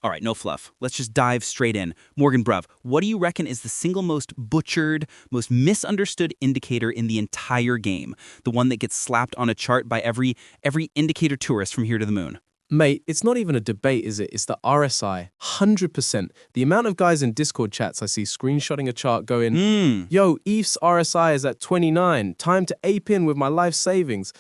All right, no fluff. Let's just dive straight in. Morgan Bruv, what do you reckon is the single most butchered, most misunderstood indicator in the entire game? The one that gets slapped on a chart by every indicator tourist from here to the moon? Mate, it's not even a debate, is it? It's the RSI. 100%. The amount of guys in Discord chats I see screenshotting a chart going, yo, ETH's RSI is at 29. Time to ape in with my life savings.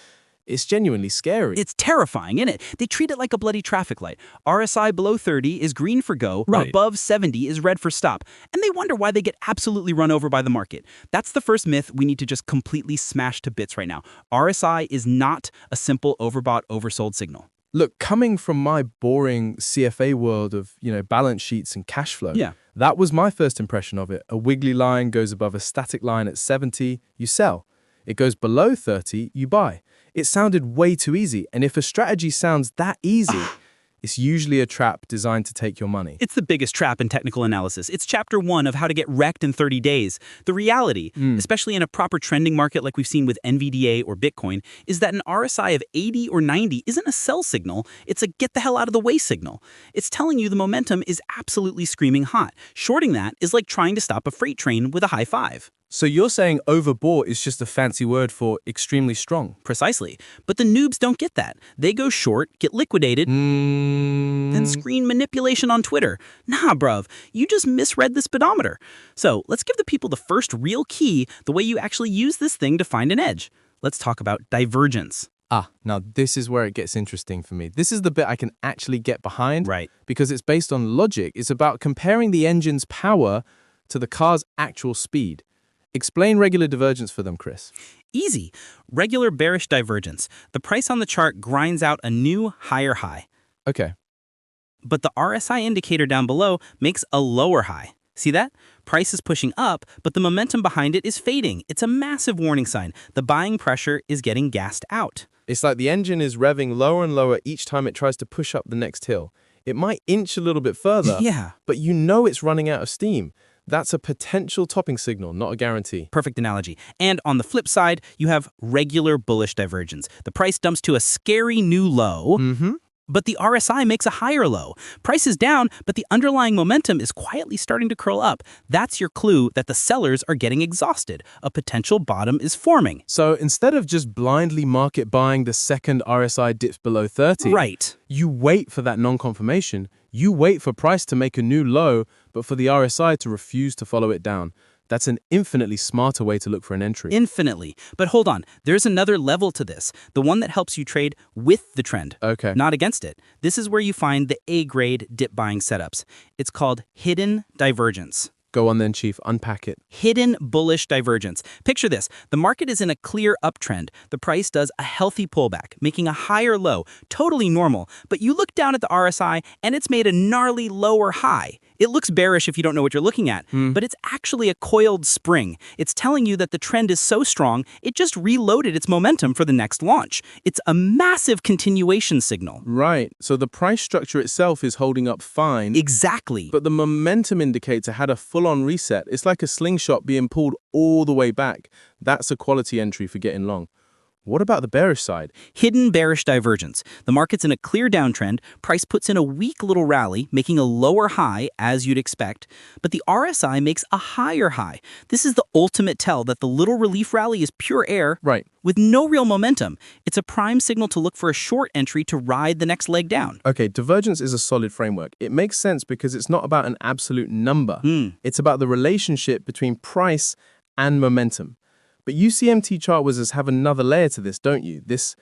It's genuinely scary. It's terrifying, isn't it? They treat it like a bloody traffic light. RSI below 30 is green for go, Right. above 70 is red for stop. And they wonder why they get absolutely run over by the market. That's the first myth we need to just completely smash to bits right now. RSI is not a simple overbought, oversold signal. Look, coming from my boring CFA world of, balance sheets and cash flow, Yeah. that was my first impression of it. A wiggly line goes above a static line at 70, you sell. It goes below 30, you buy. It sounded way too easy, and if a strategy sounds that easy, it's usually a trap designed to take your money. It's the biggest trap in technical analysis. It's chapter 1 of how to get wrecked in 30 days. The reality, especially in a proper trending market like we've seen with NVDA or Bitcoin, is that an RSI of 80 or 90 isn't a sell signal, it's a get the hell out of the way signal. It's telling you the momentum is absolutely screaming hot. Shorting that is like trying to stop a freight train with a high five. So you're saying overbought is just a fancy word for extremely strong? Precisely. But the noobs don't get that. They go short, get liquidated, then screen manipulation on Twitter. Nah, bruv, you just misread the speedometer. So let's give the people the first real key, the way you actually use this thing to find an edge. Let's talk about divergence. Now this is where it gets interesting for me. This is the bit I can actually get behind. Right. Because it's based on logic. It's about comparing the engine's power to the car's actual speed. Explain regular divergence for them, Chris. Easy. Regular bearish divergence. The price on the chart grinds out a new higher high. Okay. But the RSI indicator down below makes a lower high. See that? Price is pushing up, but the momentum behind it is fading. It's a massive warning sign. The buying pressure is getting gassed out. It's like the engine is revving lower and lower each time it tries to push up the next hill. It might inch a little bit further, Yeah. but you know it's running out of steam. That's a potential topping signal, not a guarantee. Perfect analogy. And on the flip side, you have regular bullish divergence. The price dumps to a scary new low, but the RSI makes a higher low. Price is down, but the underlying momentum is quietly starting to curl up. That's your clue that the sellers are getting exhausted. A potential bottom is forming. So instead of just blindly market buying the second RSI dips below 30, Right. you wait for that non-confirmation. You wait for price to make a new low, but for the RSI to refuse to follow it down. That's an infinitely smarter way to look for an entry. Infinitely. But hold on, there's another level to this, the one that helps you trade with the trend, Okay. not against it. This is where you find the A-grade dip buying setups. It's called hidden divergence. Go on then, Chief. Unpack it. Hidden bullish divergence. Picture this. The market is in a clear uptrend. The price does a healthy pullback, making a higher low, totally normal. But you look down at the RSI and it's made a gnarly lower high. It looks bearish if you don't know what you're looking at, but it's actually a coiled spring. It's telling you that the trend is so strong, it just reloaded its momentum for the next launch. It's a massive continuation signal. Right. So the price structure itself is holding up fine. Exactly. But the momentum indicator had a full-on reset. It's like a slingshot being pulled all the way back. That's a quality entry for getting long. What about the bearish side? Hidden bearish divergence. The market's in a clear downtrend, price puts in a weak little rally, making a lower high, as you'd expect, but the RSI makes a higher high. This is the ultimate tell that the little relief rally is pure air, Right. with no real momentum. It's a prime signal to look for a short entry to ride the next leg down. Okay, divergence is a solid framework. It makes sense because it's not about an absolute number. It's about the relationship between price and momentum. But you CMT chartwizards have another layer to this, don't you? This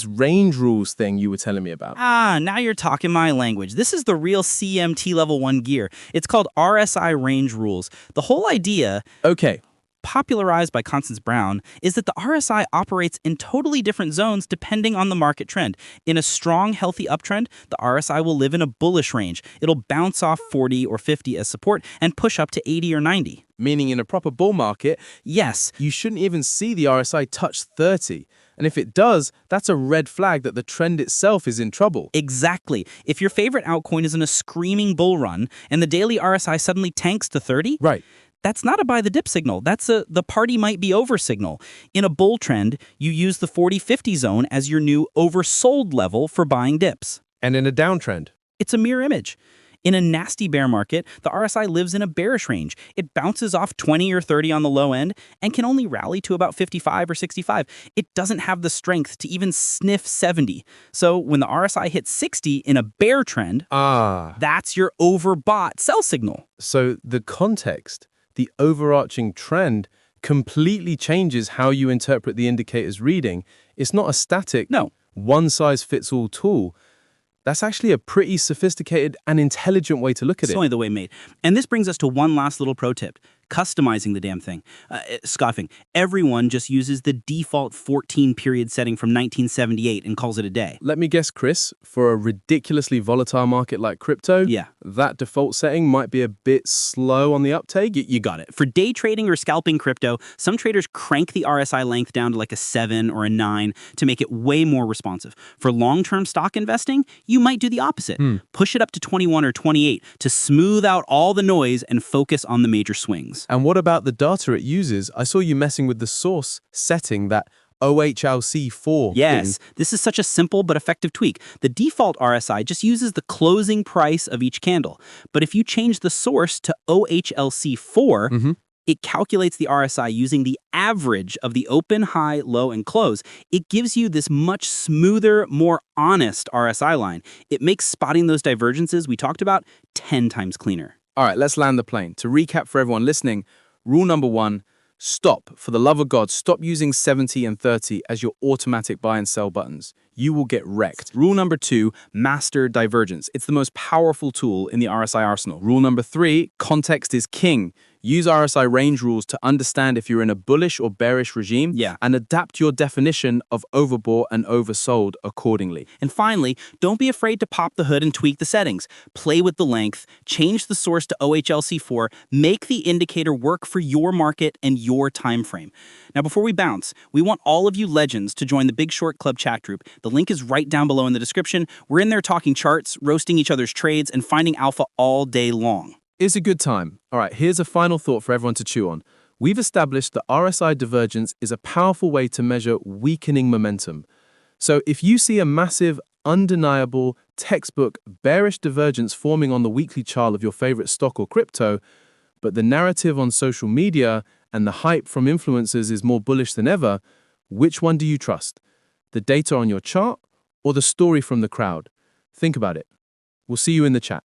range rules thing you were telling me about. Now you're talking my language. This is the real CMT level 1 gear. It's called RSI range rules. The whole idea, Okay, popularized by Constance Brown, is that the RSI operates in totally different zones depending on the market trend. In a strong, healthy uptrend, the RSI will live in a bullish range. It'll bounce off 40 or 50 as support and push up to 80 or 90. meaning in a proper bull market, Yes, you shouldn't even see the RSI touch 30. And if it does, that's a red flag that the trend itself is in trouble. exactly. If your favorite altcoin is in a screaming bull run and the daily RSI suddenly tanks to 30, Right. that's not a buy the dip signal. That's a the party might be over signal. In a bull trend, you use the 40-50 zone as your new oversold level for buying dips. And in a downtrend. It's a mirror image. In a nasty bear market, the RSI lives in a bearish range. It bounces off 20 or 30 on the low end and can only rally to about 55 or 65. It doesn't have the strength to even sniff 70. So when the RSI hits 60 in a bear trend, that's your overbought sell signal. So the context, the overarching trend, completely changes how you interpret the indicator's reading. It's not a static, No. one-size-fits-all tool. That's actually a pretty sophisticated and intelligent way to look at It's it. only the way made. And this brings us to one last little pro tip. Customizing the damn thing. Scoffing. Everyone just uses the default 14 period setting from 1978 and calls it a day. Let me guess, Chris, for a ridiculously volatile market like crypto, Yeah. that default setting might be a bit slow on the uptake. You got it. For day trading or scalping crypto, some traders crank the RSI length down to like a 7 or a 9 to make it way more responsive. For long-term stock investing, you might do the opposite. Push it up to 21 or 28 to smooth out all the noise and focus on the major swings. And what about the data it uses? I saw you messing with the source setting, that OHLC4 Yes, thing. this is such a simple but effective tweak. The default RSI just uses the closing price of each candle. But if you change the source to OHLC4, it calculates the RSI using the average of the open, high, low, and close. It gives you this much smoother, more honest RSI line. It makes spotting those divergences we talked about 10 times cleaner. All right, let's land the plane. To recap for everyone listening, rule number 1, stop. For the love of God, stop using 70 and 30 as your automatic buy and sell buttons. You will get wrecked. Rule number 2, master divergence. It's the most powerful tool in the RSI arsenal. Rule number 3, context is king. Use RSI range rules to understand if you're in a bullish or bearish regime, and adapt your definition of overbought and oversold accordingly. And finally, don't be afraid to pop the hood and tweak the settings. Play with the length, change the source to OHLC4, make the indicator work for your market and your time frame. Now, before we bounce, we want all of you legends to join the Big Short Club chat group. The link is right down below in the description. We're in there talking charts, roasting each other's trades, and finding alpha all day long. It's a good time. All right, here's a final thought for everyone to chew on. We've established that RSI divergence is a powerful way to measure weakening momentum. So if you see a massive, undeniable, textbook bearish divergence forming on the weekly chart of your favorite stock or crypto, but the narrative on social media and the hype from influencers is more bullish than ever, which one do you trust? The data on your chart or the story from the crowd? Think about it. We'll see you in the chat.